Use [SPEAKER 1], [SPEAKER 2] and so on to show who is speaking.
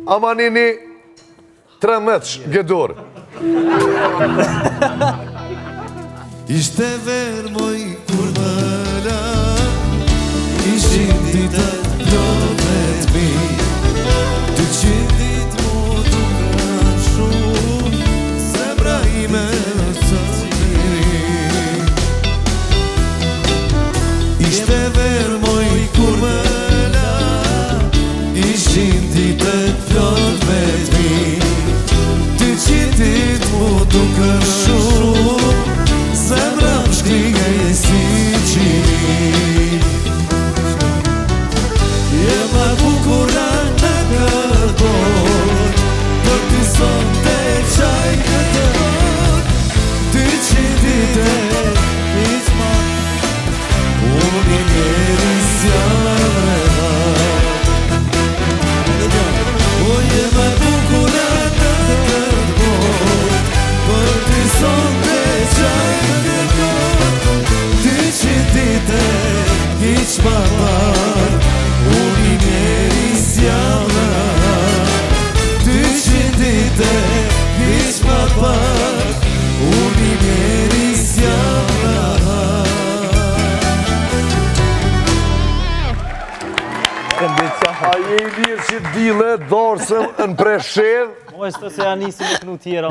[SPEAKER 1] Amanini 13 gëdur.
[SPEAKER 2] Ishte verë moj kur më la, ishin ditët plot me t'mi, 200 dit mu duka shumë, zemra ime të miri. Ishte verë moj kur më la, ishin ditët plot me t'mi, 200 dit mu duka shumë, zemra më shkrige si qini. Je ma bukura në këtë bot, për ty sot të qaj këtë bot, 200 dite hiq ma, unë një njeri s'jam rehat. O je ma bukura në këtë bot, për ty sot të qaj këtë bot, 200 dite hiq ma par, unë një njeri s'jam rehat. 200 dite hiq ma par, unë një njeri s'jam rehat.
[SPEAKER 1] A je I lirë që dile dorsëm në preshed?
[SPEAKER 3] Mo është të se janë nisi me knu tjera.